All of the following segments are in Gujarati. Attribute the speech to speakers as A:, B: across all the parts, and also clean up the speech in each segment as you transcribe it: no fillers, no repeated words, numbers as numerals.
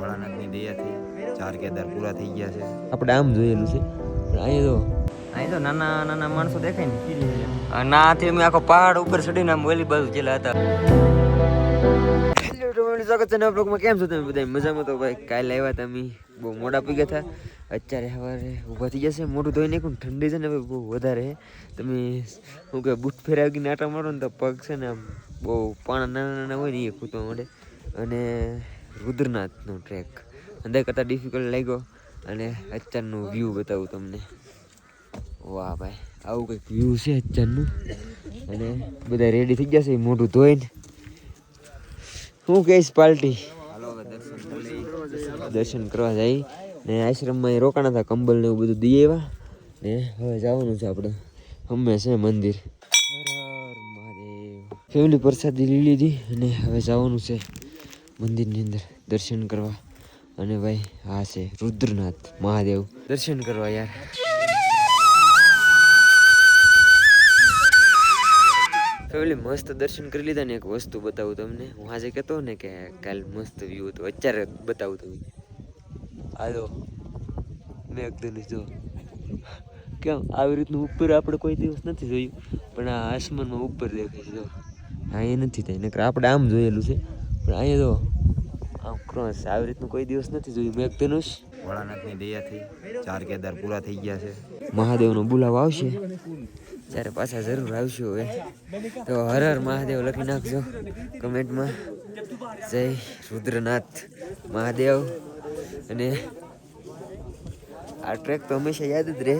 A: ભોળાનાથની દયાથી 4 કેદાર પૂરા થઈ ગયા છે.
B: આપણે આમ જોયેલું છે પણ અહીં તો નાના નાના માણસો દેખાય ને નાથી અમે આખો પહાડ ઉપર ચડીને આમ ઓલી બાજુ જેલા હતા. સ્વાગત છે નવા બ્લોગમાં. કેમ છો તમે બધા? મજામાં? તો ભાઈ કાલે આવ્યા હતા અમે બહુ મોડા પી ગયા હતા. અત્યારે સવારે ઊભા થઈ જશે. મોઢું ધોઈ નાખ્યું. ઠંડી છે ને હવે બહુ વધારે. તમે શું કે બૂટ ફેરાવી આટા મારો ને તો પગ છે ને આમ બહુ પાણા નાના નાના હોય ને એ ખૂટવા માંડે. અને રુદ્રનાથનો ટ્રેક અંદર કરતાં ડિફિકલ્ટ લાગ્યો. અને અત્યારનું વ્યૂ બતાવું તમને. વાહ ભાઈ, આવું કંઈક વ્યૂ છે અત્યારનું. અને બધા રેડી થઈ ગયા છે મોઢું ધોઈને. શું કહીશ પાર્ટી? દર્શન કરવા જાય ને આશ્રમમાં રોકાણા હતા. કંબલ ને એવું બધું દઈ આવ્યા ને હવે જવાનું છે આપણે. હંમેશા મંદિર. ફેમિલી પ્રસાદી લઈ લીધી અને હવે જવાનું છે મંદિરની અંદર દર્શન કરવા. અને ભાઈ આ છે રુદ્રનાથ મહાદેવ. દર્શન કરવા યાર. ફેમિલી મસ્ત દર્શન કરી લીધા ને એક વસ્તુ બતાવું તમને. હું આજે કહેતો ને કે કાલ મસ્ત વ્યૂ હતો, અત્યારે બતાવું તમને. હાલો મેઘધનુષ જો કેમ આવી રીતનું ઉપર આપણે કોઈ દિવસ નથી જોયું, પણ આ આસમાનમાં ઉપર દેખાય છે. જો અહીંયા નથી થાય, નકર આપણે આમ જોયેલું છે પણ અહીંયા જો આમ ક્રોસ આવી રીતનું કોઈ દિવસ નથી જોયું મેઘધનુષ.
A: ભોળાનાથની દયાથી 4 કેદાર પૂરા થઈ ગયા છે.
B: મહાદેવનો બોલાવો આવશે ત્યારે પાછા જરૂર આવશું. હવે તો હર હર મહાદેવ લખી નાખજો કમેન્ટમાં. જય રુદ્રનાથ મહાદેવ. અને આ ટ્રેક તો હંમેશા યાદ જ રહે,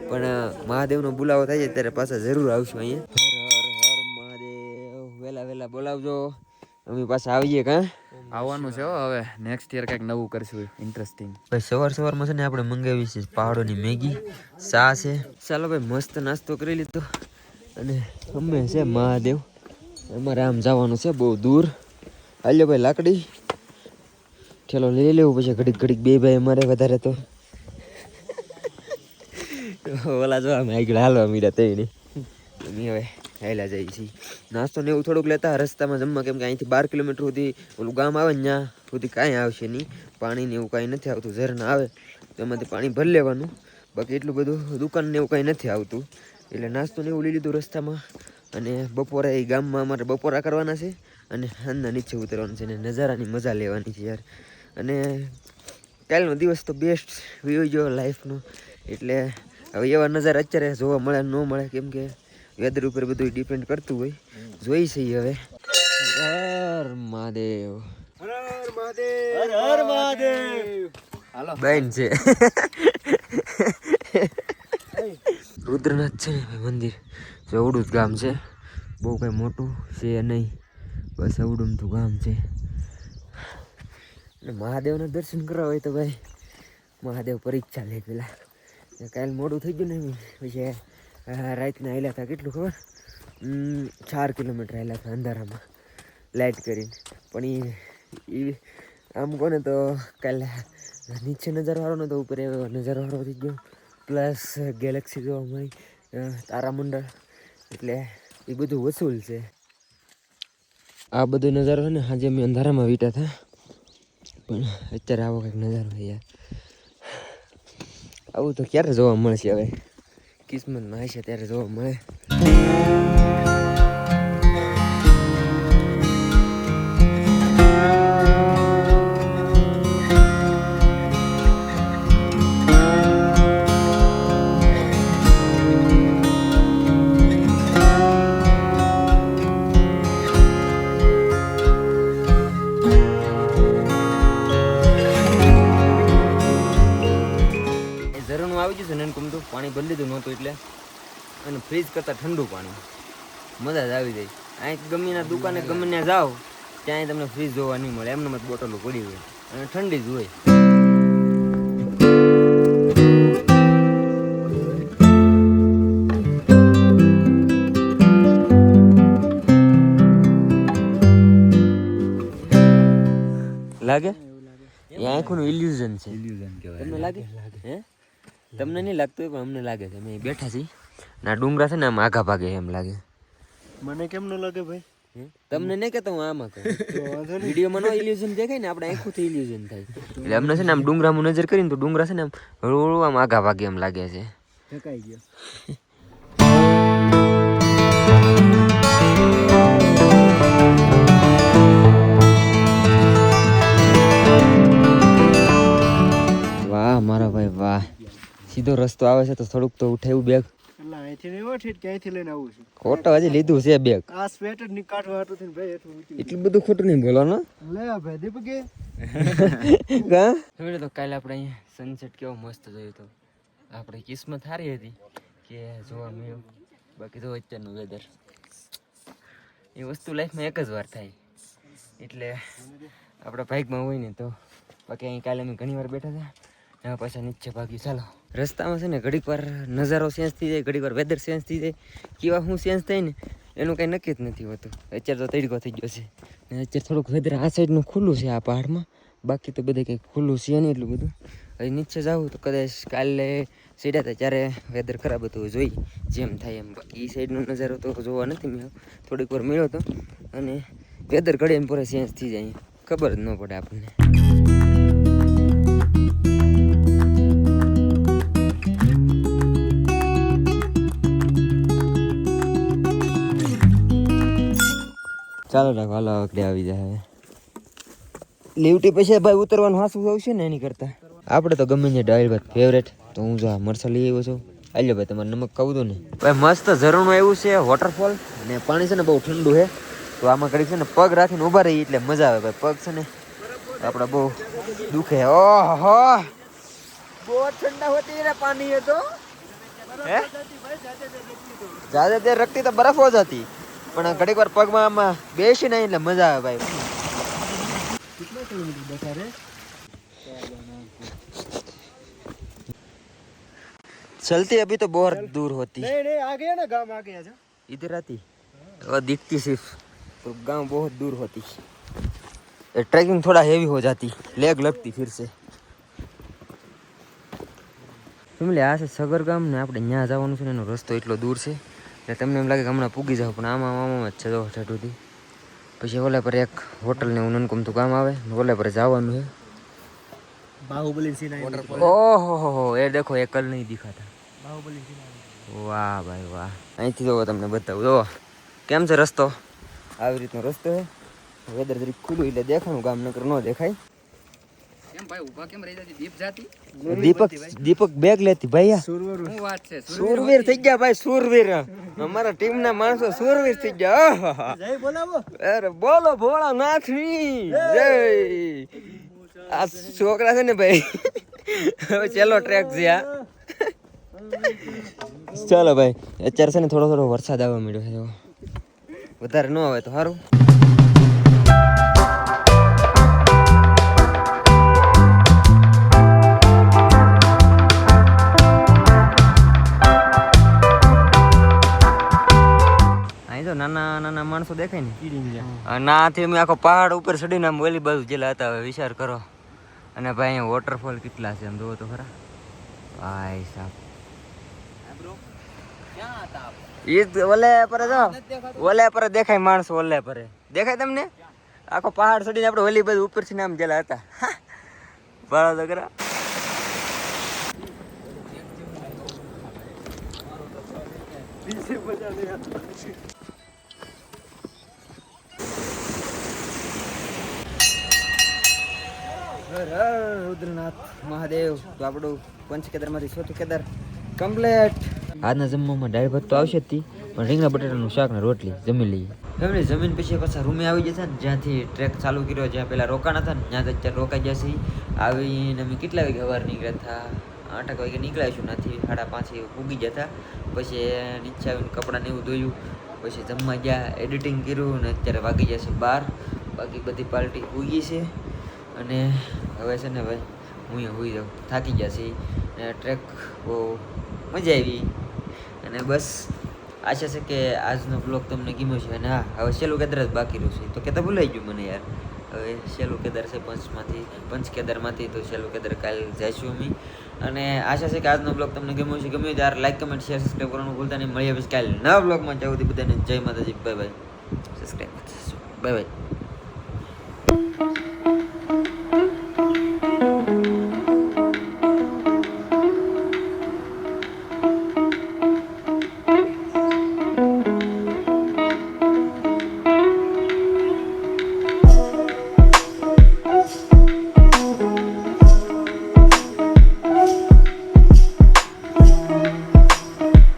B: પણ મહાદેવનો બોલાવો થાય છે ત્યારે પાછા જરૂર આવશું અહીંયા. હર હર હર મહાદેવ. વહેલા વહેલા બોલાવજો, અમે પાછા આવીએ. કાં
A: આવવાનું છે હવે નેક્સ્ટ યર કંઈક નવું કરશું ઇન્ટરેસ્ટિંગ.
B: ભાઈ સવારમાં છે ને આપણે મંગાવી છે પહાડોની મેગી, ચા છે. ચાલો ભાઈ મસ્ત નાસ્તો કરી લીધો. અને અમે છે મહાદેવ. અમારે આમ જવાનું છે બહુ દૂર. હાલ્યો ભાઈ લાકડી ઠેલો લઈ લેવું પછી ઘડીક ઘડીક બે ભાઈ અમારે વધારે તો ઓલા જો અમે આગળ હાલવા મીડા તઈ અમે હવે હાલ્યા જઈએ છીએ. નાસ્તો ને એવું થોડુંક લેતા રસ્તામાં જમવા, કેમ કે અહીંથી 12 કિલોમીટર સુધી ઓલું ગામ આવે ને ત્યાં સુધી કાંઈ આવશે નહીં. પાણી ને એવું કાંઈ નથી આવતું. ઝરના આવે તો એમાંથી પાણી ભરી લેવાનું. બાકી એટલું બધું દુકાન ને એવું કાંઈ નથી આવતું. એટલે નાસ્તો ને એવું લઈ લીધું રસ્તામાં. અને બપોરે એ ગામમાં અમારે બપોરા કરવાના છે અને સાંજના નીચે ઉતરવાનું છે. અને નજારાની મજા લેવાની છે યાર. અને કાલનો દિવસ તો બેસ્ટ વ્યૂ ગયો લાઈફનો. એટલે હવે એવા નજારા અત્યારે જોવા મળે ન મળે, કેમ કે વેધર ઉપર બધું ડિપેન્ડ કરતું હોય. જોઈ છે હવે. હર મહાદેવ. હર મહાદેવ. હર મહાદેવ. હાલો બેન છે રુદ્રનાથ છે ને મંદિર. એવડું જ ગામ છે, બહુ કંઈ મોટું છે નહીં. બસ એવડું તો ગામ છે. અને મહાદેવના દર્શન કરવા હોય તો ભાઈ મહાદેવ પરીક્ષા લે પેલા. કાલે મોડું થઈ ગયું ને પછી રાતના આવેલા હતા. કેટલું ખબર? 4 કિલોમીટર આવેલા હતા અંધારામાં લાઇટ કરીને. પણ એ આમ કોને તો કાલે નીચે નજારો નતો, ઉપર એવો નજારો થઈ ગયો. પ્લસ ગેલેક્સી જોવા મળી, તારામંડળ. એટલે એ બધું વસૂલ છે. આ બધો નજારો છે ને આજે અમે અંધારામાં વીટા હતા, પણ અત્યારે આવો કંઈક નજારો છે યાર. આવું તો ક્યારે જોવા મળશે? હવે કિસ્મતમાં હશે ત્યારે જોવા મળે. આવી જશે ને કમતું પાણી ભરી લીધું નહોતું એટલે, અને ફ્રીજ કરતાં ઠંડુ પાણી. મજા જ આવી જાય. અહીં ગમે ના દુકાને ગમે ત્યાં જાઓ ત્યાં તમને ફ્રીજ જોવા નહીં મળે. એમને જ બોટલો પડી હોય અને ઠંડી જ હોય. લાગે એ આંખોનું ઇલ્યુઝન છે. તમને લાગે? હે તમને નહીં લાગતું પણ અમને લાગે છે. અમે બેઠા છીએ ના ડુંગરા છે ને આમ આઘા ભાગે એમ લાગે.
C: મને કેમ ન લાગે ભાઈ?
B: તમને નહીં કહેતો હું આમાં કહું વિડીયોમાં નો ઇલ્યુઝન દેખાય ને આપણે આંખોથી ઇલ્યુઝન થાય એટલે અમને છે ને આમ ડુંગરામાં નજર કરીને તો ડુંગરા છે ને આમ હળવું આમ આગા ભાગે એમ લાગે છે.
C: ઠકાઈ ગયો.
B: વાહ મારા ભાઈ વાહ, સીધો રસ્તો આવે છે તો થોડુંક તો ઉઠાવ્યું બેગ.
C: એટલે અહીંથી નહીં ઠીક ક્યાંયથી લઈને આવું છું.
B: ખોટો હજી લીધું છે બેગ.
C: આ સ્વેટર ની કાઢવા હતું ને ભાઈ એટલું ઊંચું.
B: એટલું બધું ખોટું નહીં બોલો
C: લે આ ભાઈ દીપકે
B: તો કાલે આપણે અહીંયા સનસેટ કેવો મસ્ત જોયું તો આપણી કિસ્મત સારી હતી કે જોવા મળ્યું. બાકી તો અત્યારનું વેધર એ વસ્તુ લાઈફમાં એક જ વાર થાય એટલે આપણા બાઇકમાં હોય ને તો. બાકી અહીં કાલે અમે ઘણી વાર બેઠા હતા એમાં પાછા નીચે ભાગ્યું. ચાલો રસ્તામાં છે ને ઘડીક વાર નજારો ચેન્જ થઈ જાય, ઘડીક વાર વેધર ચેન્જ થઈ જાય, કેવા શું ચેન્જ થાય ને એનું કંઈ નક્કી જ નથી હોતું. અત્યારે તો તડકો થઈ ગયો છે ને અત્યારે થોડુંક વેધર આ સાઈડનું ખુલ્લું છે આ પહાડમાં, બાકી તો બધે કંઈ ખુલ્લું છે નહીં એટલું બધું. હવે નીચે જાઉં તો કદાચ કાલે સીડા હતા ત્યારે વેધર ખરાબ હતું, જોઈ જેમ થાય એમ. બાકી એ સાઈડનો નજારો તો જોવા નથી મળ્યો, થોડીક વાર મળ્યો હતો અને વેધર ઘડે એમ પૂરા ચેન્જ થઈ જાય, ખબર જ ન પડે આપણને. ચાલો રાખો, હાલો વખતે આવી જાય. લીવટી પછી ભાઈ ઉતરવાનું હાસું આવશે ને એની કરતા આપણે તો ગમે તે ડાયલ ભાઈ ફેવરેટ. તો હું જો મરસા લઈ આવ્યો છું. આલ્યો ભાઈ તમારે નમક ખાવું હતું ને ભાઈ. મસ્ત ઝરણું એવું છે, વોટરફોલ, અને પાણી છે ને બહુ ઠંડુ છે. તો આમાં ઘડીક છે ને પગ રાખીને ઊભા રહી એટલે મજા આવે ભાઈ. પગ છે ને આપણા બહુ દુખે. ઓહો બહુ ઠંડા હોતી રે પાણી એ તો હે જાજે તે રખતી તો બરફ હો જાતી, પણ ઘડીક વાર પગમાં આમાં બેસી નહીં એટલે મજા આવે ભાઈ.
C: कितना किलोमीटर बचा रे?
B: चलती अभी तो बहुत दूर होती.
C: नहीं नहीं आ गया ना गांव आ गया जो
B: इधर आती और दिखती सिर्फ, तो गांव बहुत दूर होती. ट्रैकिंग थोड़ा हेवी हो जाती, लेग लगती फिर से. ફેમિલી આ છે સગર ગામ ને આપણે ત્યાં જવાનું છે ને એનો રસ્તો એટલો દૂર છે એટલે તમને એમ લાગે કે હમણાં પૂગી જાવ, પણ આમાં જ છે જો ઠાઠુથી. પછી ઓલા પર એક હોટલ ને એવું નનકમતું કામ આવે, ઓલા પર જવાનું છે.
C: बाहुबली सीन आई.
B: ઓહો એ દેખો એ કલ નહીં દેખાતા.
C: बाहुबली सीन आई.
B: વાહ ભાઈ વાહ. અહીંથી જોવો તમને બતાવું. જો કેમ છે રસ્તો, આવી રીતનો રસ્તો છે. વેધર જરીક ખુલ્લું એટલે દેખાણું, ગામ નકર ન દેખાય.
A: કેમ ભાઈ ઊભા કેમ રહી જતી દીપ જાતી?
B: દીપક બેગ લેતી ભાઈ.
C: सुरवर
A: શું વાત છે?
B: સુરવીર થઈ ગયા ભાઈ, સુરવીર. અમારા ટીમ ના માણસો સુરવીર થઈ ગયા.
C: जय बोलावो.
B: અરે બોલો ભોળા નાથની જય. આ છોકરા છે ને ભાઈ હવે ચેલો ટ્રેક છે આ. ચાલો ભાઈ અત્યારે છે ને થોડો થોડો વરસાદ આવવા મળ્યો છે, વધારે ન આવે તો સારું. નાના નાના માણસો દેખાય ને નાથી અમે આખો પહાડ ઉપર ચડીને આમ ઓલી બાજુ જેલા હતા. હવે વિચાર કરો. અને ભાઈ અહીંયા વોટરફોલ કેટલા છે આમ જોવો તો ખરા ભાઈ સાહેબ. ઈ ઓલે પર જો, ઓલે પર દેખાય માણસો, ઓલે પર દેખાય તમને. આખો પહાડ ચડીને આપણે ઓલી બાજુ ઉપરથી નામ જેલા હતા. બરાબર તો ખરા. રુદ્રનાથ મહાદેવ. તો આપણું પંચકેદારમાંથી ચોથું કેદાર કમ્પ્લેટ. આજના જમવામાં દાળ ભાત તો આવશે જ તી, પણ રીંગણા બટાટાનું શાક ને રોટલી જમી લઈએ. ફેમિલી જમીન પછી પાછા રૂમે આવી જતા ને જ્યાંથી ટ્રેક ચાલુ કર્યો, જ્યાં પહેલાં રોકાણા હતા ને ત્યાં અત્યારે રોકાઈ જશે. આવીને અમે કેટલા વાગે સવાર નીકળ્યા હતા? 8 વાગે નીકળાઈશું, ત્યાંથી 5:30 પૂગી ગયા હતા. પછી નીચે આવીને કપડાં ને એવું ધોયું, પછી જમવા ગયા, એડિટિંગ કર્યું ને અત્યારે વાગી જશે 12. બાકી બધી પાર્ટી ઉગી છે અને હવે છે ને ભાઈ હું અહીંયા હોઈ જાઉં, થાકી ગયા છે. ટ્રેક બહુ મજા આવી અને બસ આશા છે કે આજનો બ્લોગ તમને ગમ્યો છે. અને હા હવે સેલું કેદાર જ બાકી રહ્યું છે, તો કહેતા ભૂલાઈ ગયું મને યાર. હવે સેલું કેદાર છે પંચકેદારમાંથી, તો સેલું કેદાર કાલે જઈશું અમે. અને આશા છે કે આજનો બ્લોગ તમને ગમ્યો છે. ગમ્યો ત્યારે લાઈક, કમેન્ટ, શેર, સબસ્ક્રાઈબ કરવાનું ભૂલતા નહીં. મળીએ પછી કાલે નવા બ્લોગમાં. જવું બધાને જય માતાજી, bye bye. Subscribe. Bye bye.